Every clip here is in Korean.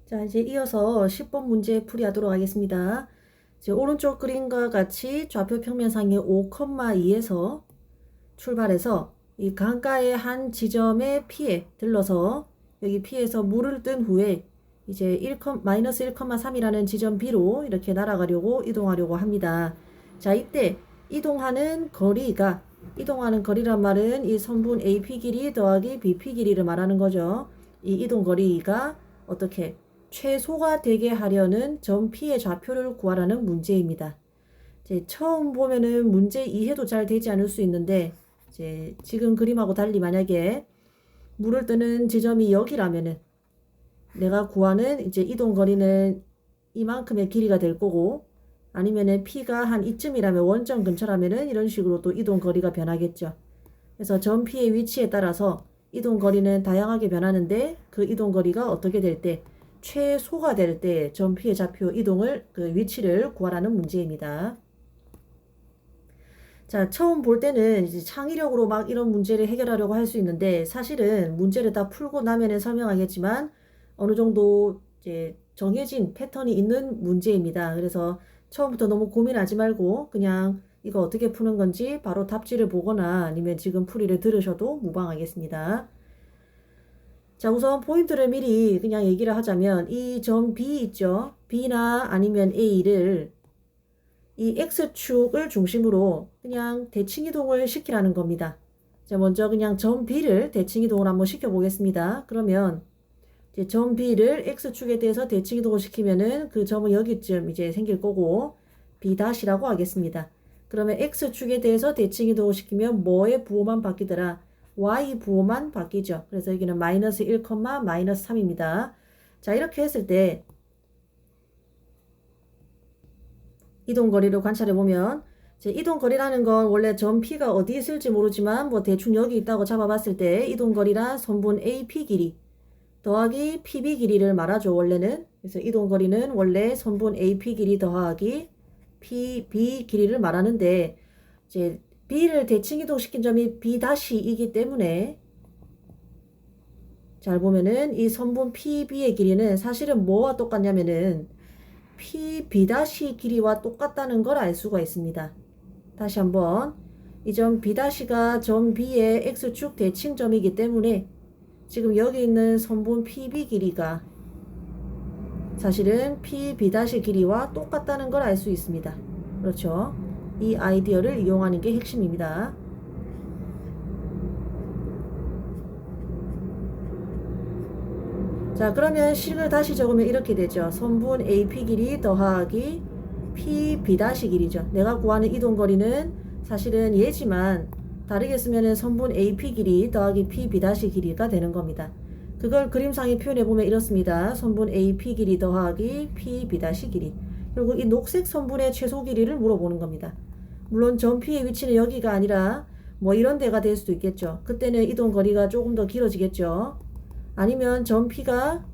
자, 이제 이어서 10번 문제 풀이하도록 하겠습니다. 이제 오른쪽 그림과 같이 좌표 평면상의 5,2에서 출발해서 이 강가의 한 지점의 P에 들러서 여기 P에서 물을 뜬 후에 이제 1, 마이너스 1,3이라는 지점 B로 이렇게 날아가려고 이동하려고 합니다. 자, 이때 이동하는 거리란 말은 이 선분 AP 길이 더하기 BP 길이를 말하는 거죠. 이 이동 거리가 어떻게 최소가 되게 하려는 점 P의 좌표를 구하라는 문제입니다. 이제 처음 보면은 문제 이해도 잘 되지 않을 수 있는데 이제 지금 그림하고 달리 만약에 물을 뜨는 지점이 여기라면은 내가 구하는 이제 이동 거리는 이만큼의 길이가 될 거고, 아니면은 P가 한 이쯤이라면 원점 근처라면은 이런 식으로 또 이동 거리가 변하겠죠. 그래서 점 P의 위치에 따라서 이동 거리는 다양하게 변하는데 그 이동 거리가 어떻게 될 때 최소가 될 때 점 P의 좌표 이동을 그 위치를 구하라는 문제입니다. 자, 처음 볼 때는 이제 창의력으로 막 이런 문제를 해결하려고 할 수 있는데 사실은 문제를 다 풀고 나면은 설명하겠지만 어느 정도 이제 정해진 패턴이 있는 문제입니다. 그래서 처음부터 너무 고민하지 말고 그냥 이거 어떻게 푸는 건지 바로 답지를 보거나 아니면 지금 풀이를 들으셔도 무방하겠습니다. 자, 우선 포인트를 미리 그냥 얘기를 하자면 이 점 B 있죠? B나 아니면 A를 이 X축을 중심으로 그냥 대칭 이동을 시키라는 겁니다. 자, 먼저 그냥 점 B를 대칭 이동을 한번 시켜 보겠습니다. 그러면 이제 점 B를 X축에 대해서 대칭 이동을 시키면은 그 점은 여기쯤 이제 생길 거고 B'라고 하겠습니다. 그러면 X축에 대해서 대칭 이동을 시키면 뭐의 부호만 바뀌더라? Y 부호만 바뀌죠. 그래서 여기는 마이너스 1, 마이너스 3입니다. 자, 이렇게 했을 때 이동거리를 관찰해보면 이제 이동거리라는 건 원래 점 P가 어디 있을지 모르지만 뭐 대충 여기 있다고 잡아봤을 때 이동거리란 선분 AP 길이 더하기 PB 길이를 말하죠. 원래는. 그래서 이동거리는 원래 선분 AP 길이 더하기 PB 길이를 말하는데 이제 B를 대칭 이동시킨 점이 B'이기 때문에 잘 보면은 이 선분 PB의 길이는 사실은 뭐와 똑같냐면은 PB' 길이와 똑같다는 걸 알 수가 있습니다. 다시 한번 이 점 B'가 점 B의 X축 대칭점이기 때문에 지금 여기 있는 선분 PB 길이가 사실은 PB' 길이와 똑같다는 걸 알 수 있습니다. 그렇죠? 이 아이디어를 이용하는 게 핵심입니다. 자, 그러면 식을 다시 적으면 이렇게 되죠. 선분 AP 길이 더하기 PB' 길이죠. 내가 구하는 이동거리는 사실은 얘지만 다르게 쓰면 선분 AP 길이 더하기 PB' 길이가 되는 겁니다. 그걸 그림상에 표현해보면 이렇습니다. 선분 AP 길이 더하기 PB' 길이. 그리고 이 녹색 선분의 최소 길이를 물어보는 겁니다. 물론 점 P의 위치는 여기가 아니라 뭐 이런 데가 될 수도 있겠죠. 그때는 이동거리가 조금 더 길어지겠죠. 아니면 점 P가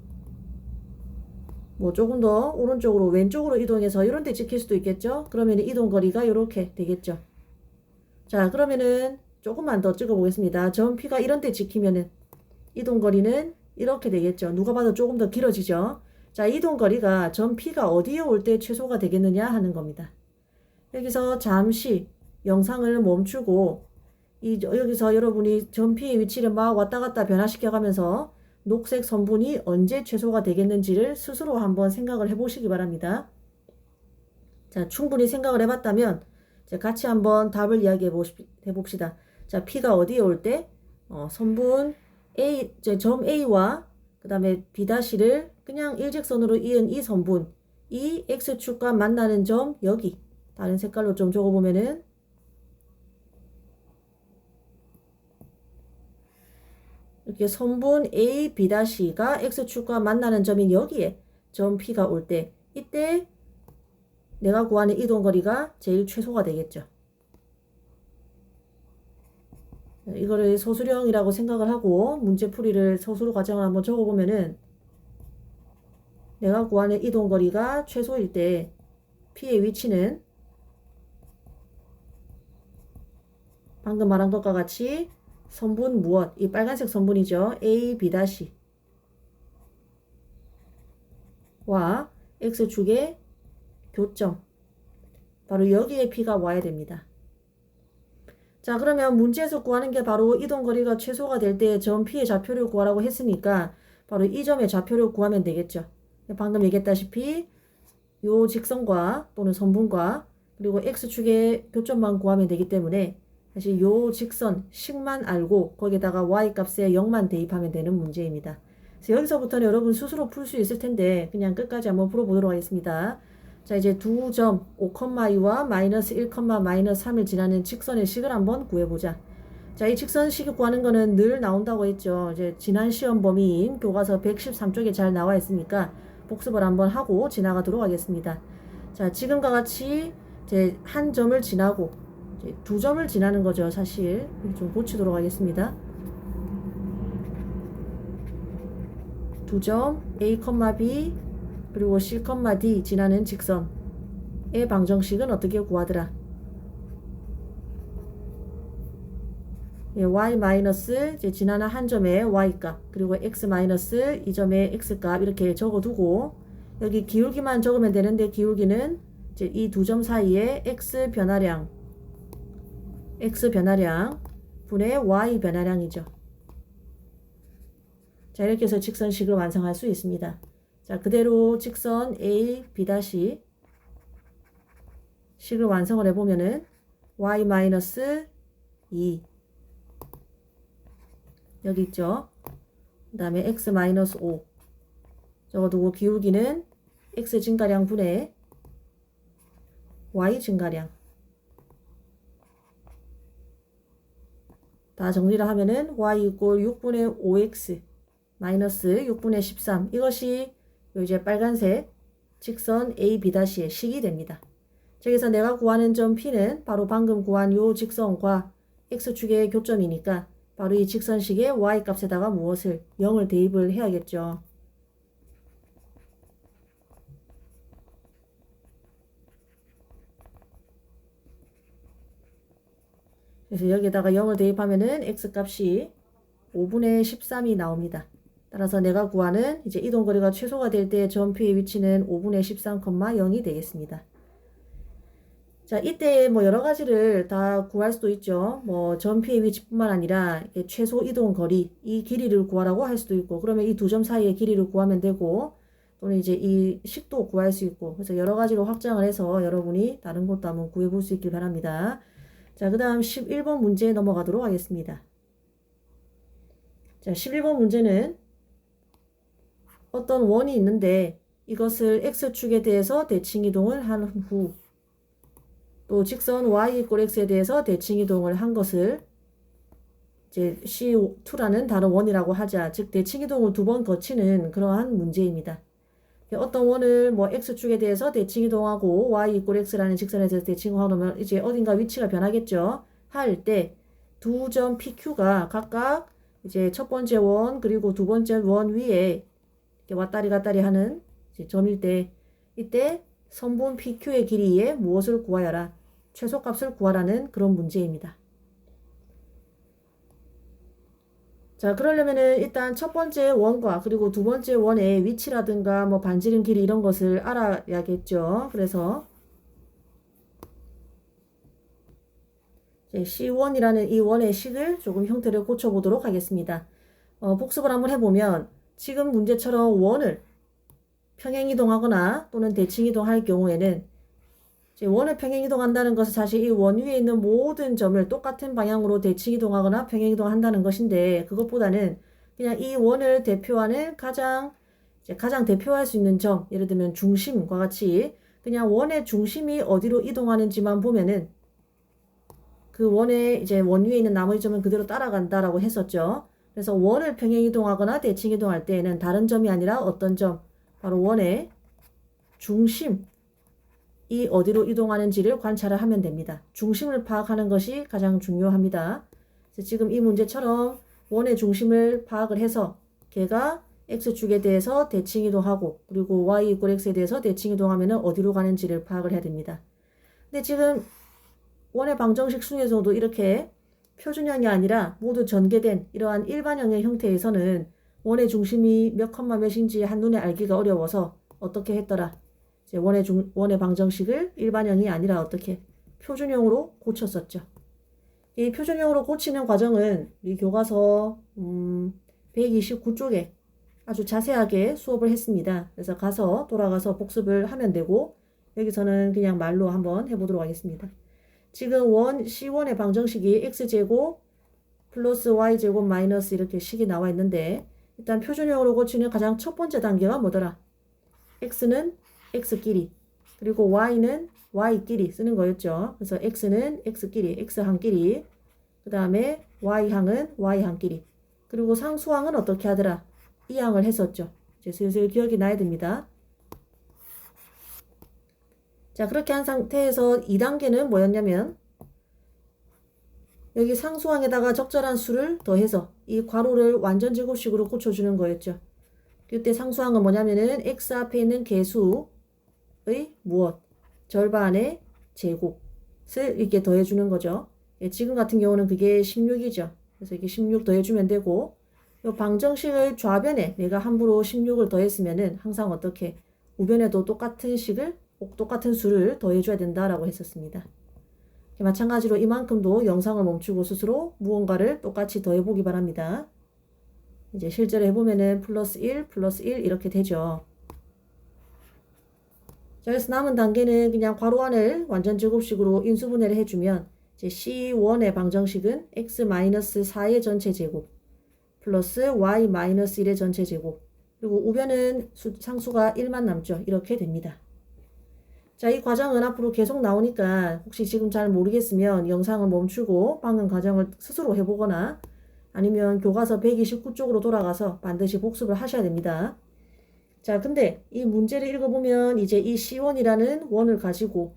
뭐 조금 더 오른쪽으로 왼쪽으로 이동해서 이런 데 찍힐 수도 있겠죠. 그러면 이동거리가 이렇게 되겠죠. 자, 그러면은 조금만 더 찍어 보겠습니다. 점 P가 이런 데 찍히면은 이동거리는 이렇게 되겠죠. 누가 봐도 조금 더 길어지죠. 자, 이동거리가 점 P가 어디에 올 때 최소가 되겠느냐 하는 겁니다. 여기서 잠시 영상을 멈추고 여기서 여러분이 점 P의 위치를 막 왔다 갔다 변화시켜 가면서 녹색 선분이 언제 최소가 되겠는지를 스스로 한번 생각을 해보시기 바랍니다. 자, 충분히 생각을 해봤다면 이제 같이 한번 답을 이야기해 봅시다. 자, P가 어디에 올 때? 선분 A, 점 A와 그 다음에 B'를 그냥 일직선으로 이은 이 선분, 이 X축과 만나는 점 여기 다른 색깔로 좀 적어보면은 이렇게 선분 A, B'가 X축과 만나는 점인 여기에 점 P가 올 때 이때 내가 구하는 이동거리가 제일 최소가 되겠죠. 이거를 소수령이라고 생각을 하고 문제풀이를 소수로 과정을 한번 적어보면은 내가 구하는 이동거리가 최소일 때 P의 위치는 방금 말한 것과 같이 선분 무엇? 이 빨간색 선분이죠. A, B'. x축의 교점. 바로 여기에 P가 와야 됩니다. 자, 그러면 문제에서 구하는 게 바로 이동거리가 최소가 될 때 점 P의 좌표를 구하라고 했으니까 바로 이 점의 좌표를 구하면 되겠죠. 방금 얘기했다시피 요 직선과 또는 선분과 그리고 x축의 교점만 구하면 되기 때문에 사실 요 직선 식만 알고 거기에다가 y값에 0만 대입하면 되는 문제입니다. 그래서 여기서부터는 여러분 스스로 풀 수 있을 텐데 그냥 끝까지 한번 풀어보도록 하겠습니다. 자, 이제 두 점 5,2와 마이너스 1, 마이너스 3을 지나는 직선의 식을 한번 구해보자. 자, 이 직선식을 구하는 거는 늘 나온다고 했죠. 이제 지난 시험 범위인 교과서 113쪽에 잘 나와 있으니까 복습을 한번 하고 지나가도록 하겠습니다. 자, 지금과 같이 이제 한 점을 지나고 이제 두 점을 지나는 거죠. 사실 좀 고치도록 하겠습니다. 두 점 A, B 그리고 C, D 지나는 직선의 방정식은 어떻게 구하더라? 예, y 마이너스 이제 지나는 한 점의 y값 그리고 x 마이너스 이 점의 x값 이렇게 적어두고 여기 기울기만 적으면 되는데 기울기는 이제 이 두 점 사이에 x 변화량 분의 y 변화량이죠. 자, 이렇게 해서 직선식을 완성할 수 있습니다. 자, 그대로 직선 A, B' 식을 완성을 해보면은 y 마이너스 2 여기 있죠. 그 다음에 x 마이너스 5 적어두고 기울기는 x 증가량 분의 y 증가량 다 정리를 하면은 y 이꼴 6분의 5x 마이너스 6분의 13 이것이 이제 빨간색 직선 A, B'의 식이 됩니다. 여기서 내가 구하는 점 P는 바로 방금 구한 요 직선과 x축의 교점이니까 바로 이 직선식의 y값에다가 무엇을 0을 대입을 해야겠죠. 그래서 여기에다가 0을 대입하면은 x값이 5분의 13이 나옵니다. 따라서 내가 구하는 이제 이동거리가 최소가 될 때 점 P의 위치는 5분의 13,0이 되겠습니다. 자, 이때 뭐 여러 가지를 다 구할 수도 있죠. 뭐 점 P의 위치뿐만 아니라 최소 이동 거리, 이 길이를 구하라고 할 수도 있고, 그러면 이 두 점 사이의 길이를 구하면 되고, 또는 이제 이 식도 구할 수 있고, 그래서 여러 가지로 확장을 해서 여러분이 다른 것도 한번 구해 볼 수 있길 바랍니다. 자, 그 다음 11번 문제에 넘어가도록 하겠습니다. 자, 11번 문제는 어떤 원이 있는데 이것을 x축에 대해서 대칭 이동을 한 후 또 직선 y 이꼴 x에 대해서 대칭 이동을 한 것을 이제 C2라는 다른 원이라고 하자. 즉 대칭 이동을 두 번 거치는 그러한 문제입니다. 어떤 원을 뭐 x축에 대해서 대칭 이동하고 y 이꼴 x라는 직선에 대해서 대칭 이동하면 이제 어딘가 위치가 변하겠죠. 할 때 두 점 PQ가 각각 이제 첫 번째 원 그리고 두 번째 원 위에 이렇게 왔다리 갔다리 하는 점일 때 이때 선분 PQ의 길이에 무엇을 구하여라. 최소값을 구하라는 그런 문제입니다. 자, 그러려면은 일단 첫 번째 원과 그리고 두 번째 원의 위치라든가 뭐 반지름 길이 이런 것을 알아야겠죠. 그래서 C1이라는 이 원의 식을 조금 형태를 고쳐보도록 하겠습니다. 복습을 한번 해보면 지금 문제처럼 원을 평행이동하거나 또는 대칭이동할 경우에는 원을 평행이동한다는 것은 사실 이 원 위에 있는 모든 점을 똑같은 방향으로 대칭이동하거나 평행이동한다는 것인데 그것보다는 그냥 이 원을 대표하는 가장 대표할 수 있는 점, 예를 들면 중심과 같이 그냥 원의 중심이 어디로 이동하는지만 보면은 그 원의 이제 원 위에 있는 나머지 점은 그대로 따라간다라고 했었죠. 그래서 원을 평행이동하거나 대칭이동할 때에는 다른 점이 아니라 어떤 점, 바로 원의 중심이 어디로 이동하는지를 관찰을 하면 됩니다. 중심을 파악하는 것이 가장 중요합니다. 그래서 지금 이 문제처럼 원의 중심을 파악을 해서 걔가 x축에 대해서 대칭이동하고 그리고 y 이꼴 x에 대해서 대칭이동하면 어디로 가는지를 파악을 해야 됩니다. 근데 지금 원의 방정식 중에서도 이렇게 표준형이 아니라 모두 전개된 이러한 일반형의 형태에서는 원의 중심이 몇 컴마 몇인지 한눈에 알기가 어려워서 어떻게 했더라? 이제 원의 방정식을 일반형이 아니라 어떻게 표준형으로 고쳤었죠. 이 표준형으로 고치는 과정은 우리 교과서 129쪽에 아주 자세하게 수업을 했습니다. 그래서 가서 돌아가서 복습을 하면 되고 여기서는 그냥 말로 한번 해보도록 하겠습니다. 지금 C1의 방정식이 x제곱 플러스 y제곱 마이너스 이렇게 식이 나와 있는데 일단 표준형으로 고치는 가장 첫 번째 단계가 뭐더라? x는 x끼리 그리고 y는 y끼리 쓰는 거였죠. 그래서 x는 x끼리 x항끼리 그 다음에 y항은 y항끼리 그리고 상수항은 어떻게 하더라? 이 항을 했었죠. 이제 슬슬 기억이 나야 됩니다. 자, 그렇게 한 상태에서 2단계는 뭐였냐면 여기 상수항에다가 적절한 수를 더해서 이 괄호를 완전 제곱식으로 고쳐주는 거였죠. 그때 상수항은 뭐냐면은 x 앞에 있는 개수의 무엇? 절반의 제곱을 이렇게 더해주는 거죠. 예, 지금 같은 경우는 그게 16이죠. 그래서 이게 16 더해주면 되고 이 방정식을 좌변에 내가 함부로 16을 더했으면은 항상 어떻게 우변에도 똑같은 식을 똑같은 수를 더해줘야 된다라고 했었습니다. 마찬가지로 이만큼도 영상을 멈추고 스스로 무언가를 똑같이 더해보기 바랍니다. 이제 실제로 해보면은 플러스 1, 플러스 1 이렇게 되죠. 자, 그래서 남은 단계는 그냥 괄호 안을 완전 제곱식으로 인수분해를 해주면 이제 C1의 방정식은 x-4의 전체 제곱 플러스 y-1의 전체 제곱 그리고 우변은 상수가 1만 남죠. 이렇게 됩니다. 자, 이 과정은 앞으로 계속 나오니까 혹시 지금 잘 모르겠으면 영상을 멈추고 방금 과정을 스스로 해보거나 아니면 교과서 129쪽으로 돌아가서 반드시 복습을 하셔야 됩니다. 자, 근데 이 문제를 읽어보면 이제 이 C1이라는 원을 가지고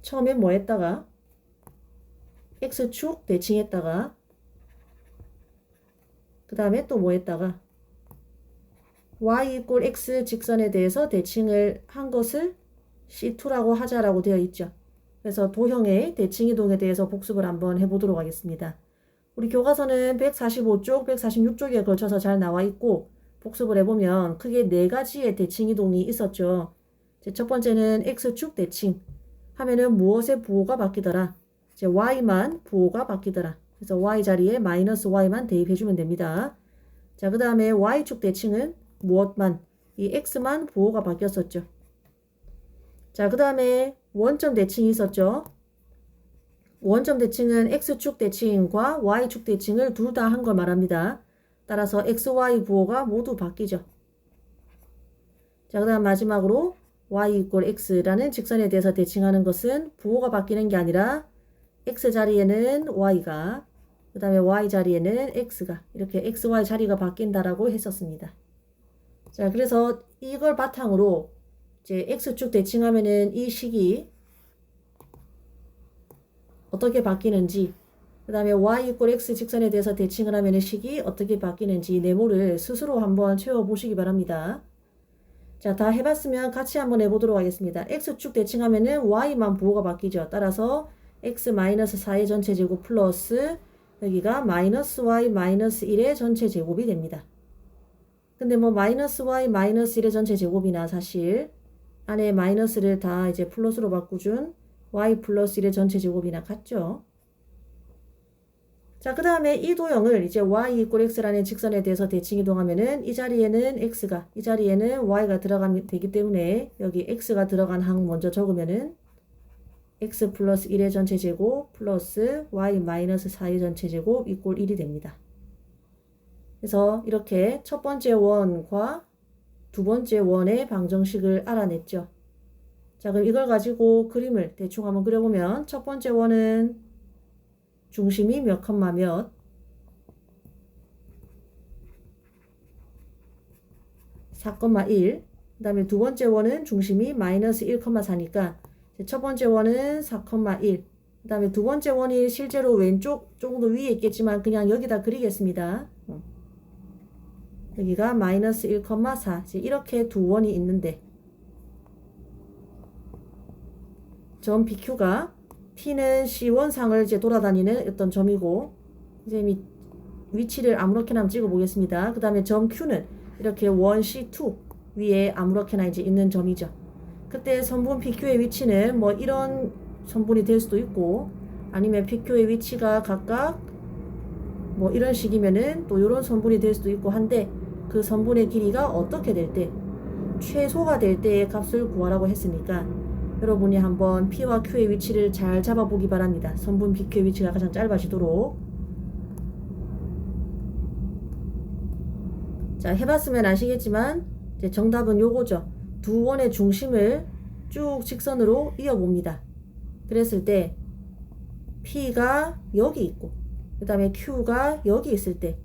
처음엔 뭐 했다가 X축 대칭했다가 그 다음에 또 뭐 했다가 Y 이꼴 X 직선에 대해서 대칭을 한 것을 C2라고 하자라고 되어 있죠. 그래서 도형의 대칭이동에 대해서 복습을 한번 해보도록 하겠습니다. 우리 교과서는 145쪽, 146쪽에 걸쳐서 잘 나와 있고 복습을 해보면 크게 4가지의 대칭이동이 있었죠. 첫 번째는 X축 대칭 하면은 무엇의 부호가 바뀌더라? 이제 Y만 부호가 바뀌더라. 그래서 Y 자리에 마이너스 Y만 대입해주면 됩니다. 자, 그 다음에 Y축 대칭은 무엇만? 이 X만 부호가 바뀌었었죠. 자, 그 다음에 원점 대칭이 있었죠. 원점 대칭은 X축 대칭과 Y축 대칭을 둘 다 한 걸 말합니다. 따라서 XY 부호가 모두 바뀌죠. 자, 그 다음 마지막으로 Y 이꼴 X라는 직선에 대해서 대칭하는 것은 부호가 바뀌는 게 아니라 X 자리에는 Y가 그 다음에 Y 자리에는 X가 이렇게 XY 자리가 바뀐다라고 했었습니다. 자, 그래서 이걸 바탕으로 이제 X축 대칭하면은 이 식이 어떻게 바뀌는지 그 다음에 Y 이꼴 X 직선에 대해서 대칭을 하면은 식이 어떻게 바뀌는지 네모를 스스로 한번 채워보시기 바랍니다. 자, 다 해봤으면 같이 한번 해보도록 하겠습니다. X축 대칭하면은 Y만 부호가 바뀌죠. 따라서 X-4의 전체 제곱 플러스 여기가 마이너스 Y 마이너스 1의 전체 제곱이 됩니다. 근데 뭐 마이너스 Y 마이너스 1의 전체 제곱이나 사실 안에 마이너스를 다 이제 플러스로 바꾸준 y 플러스 1의 전체 제곱이나 같죠. 자, 그 다음에 이 도형을 이제 y 이꼴 x라는 직선에 대해서 대칭 이동하면은 이 자리에는 x가 이 자리에는 y가 들어가면 되기 때문에 여기 x가 들어간 항 먼저 적으면은 x 플러스 1의 전체 제곱 플러스 y 마이너스 4의 전체 제곱 이꼴 1이 됩니다. 그래서 이렇게 첫 번째 원과 두 번째 원의 방정식을 알아냈죠. 자, 그럼 이걸 가지고 그림을 대충 한번 그려보면 첫 번째 원은 중심이 몇 컴마 몇 4,1 그 다음에 두 번째 원은 중심이 마이너스 1,4니까 첫 번째 원은 4,1 그 다음에 두 번째 원이 실제로 왼쪽 조금 더 위에 있겠지만 그냥 여기다 그리겠습니다. 여기가 마이너스 1,4 이렇게 두 원이 있는데 점 PQ가 T는 C1상을 이제 돌아다니는 어떤 점이고 이제 위치를 아무렇게나 한번 찍어 보겠습니다. 그 다음에 점 Q는 이렇게 원 C2 위에 아무렇게나 이제 있는 점이죠. 그때 선분 PQ의 위치는 뭐 이런 선분이 될 수도 있고 아니면 PQ의 위치가 각각 뭐 이런 식이면은 또 이런 선분이 될 수도 있고 한데 그 선분의 길이가 어떻게 될 때 최소가 될 때의 값을 구하라고 했으니까 여러분이 한번 P와 Q의 위치를 잘 잡아보기 바랍니다. 선분 PQ의 위치가 가장 짧아지도록. 자, 해봤으면 아시겠지만 이제 정답은 요거죠. 두 원의 중심을 쭉 직선으로 이어봅니다. 그랬을 때 P가 여기 있고 그 다음에 Q가 여기 있을 때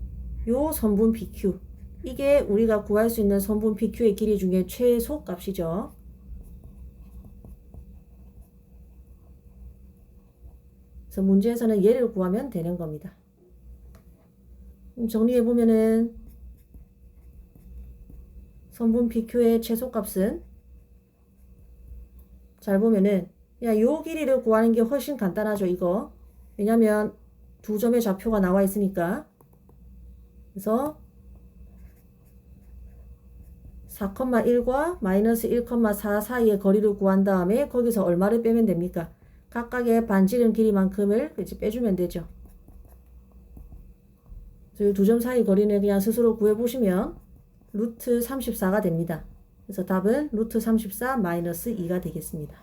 요 선분 PQ 이게 우리가 구할 수 있는 선분 PQ의 길이 중에 최소 값이죠. 그래서 문제에서는 얘를 구하면 되는 겁니다. 정리해보면은 선분 PQ의 최소값은 잘 보면은 요 길이를 구하는 게 훨씬 간단하죠. 이거 왜냐면 두 점의 좌표가 나와 있으니까. 그래서 4,1과 마이너스 1,4 사이의 거리를 구한 다음에 거기서 얼마를 빼면 됩니까? 각각의 반지름 길이만큼을 이제 빼주면 되죠. 그래서 이 두 점 사이 거리는 그냥 스스로 구해보시면 루트 34가 됩니다. 그래서 답은 루트 34 마이너스 2가 되겠습니다.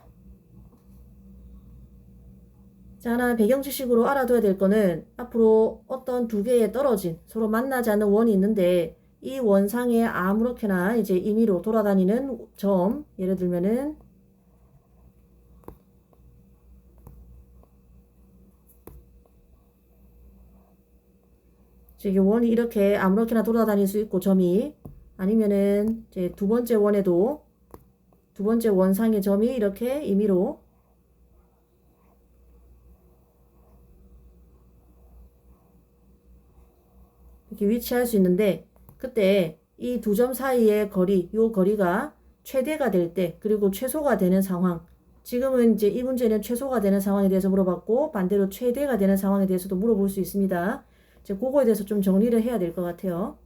자, 하나 배경 지식으로 알아둬야 될 거는 앞으로 어떤 두 개의 떨어진 서로 만나지 않는 원이 있는데 이 원상에 아무렇게나 이제 임의로 돌아다니는 점, 예를 들면은 이제 원이 이렇게 아무렇게나 돌아다닐 수 있고 점이 아니면은 이제 두 번째 원에도 두 번째 원상의 점이 이렇게 임의로 이렇게 위치할 수 있는데 그때 이 두 점 사이의 거리, 요 거리가 최대가 될 때 그리고 최소가 되는 상황. 지금은 이제 이 문제는 최소가 되는 상황에 대해서 물어봤고 반대로 최대가 되는 상황에 대해서도 물어볼 수 있습니다. 이제 그거에 대해서 좀 정리를 해야 될 것 같아요.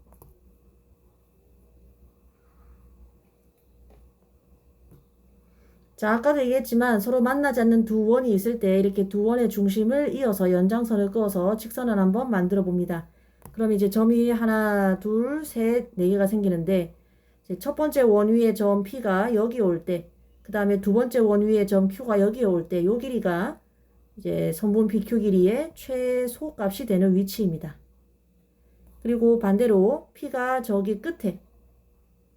자, 아까도 얘기했지만 서로 만나지 않는 두 원이 있을 때 이렇게 두 원의 중심을 이어서 연장선을 그어서 직선을 한번 만들어 봅니다. 그럼 이제 점이 하나, 둘, 셋, 네 개가 생기는데 이제 첫 번째 원 위에 점 P가 여기 올 때, 그 다음에 두 번째 원 위에 점 Q가 여기 올 때 요 길이가 이제 선분 PQ 길이의 최소 값이 되는 위치입니다. 그리고 반대로 P가 저기 끝에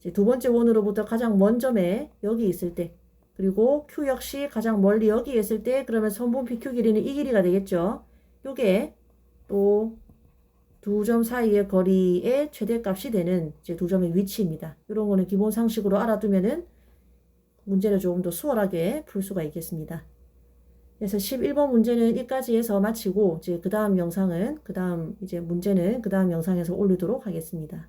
이제 두 번째 원으로부터 가장 먼 점에 여기 있을 때 그리고 Q 역시 가장 멀리 여기 있을 때 그러면 선분 PQ 길이는 이 길이가 되겠죠. 요게 또 두 점 사이의 거리의 최대값이 되는 이제 두 점의 위치입니다. 이런 거는 기본 상식으로 알아두면은 문제를 조금 더 수월하게 풀 수가 있겠습니다. 그래서 11번 문제는 여기까지 해서 마치고 이제 그 다음 영상은 그 다음 이제 문제는 그 다음 영상에서 올리도록 하겠습니다.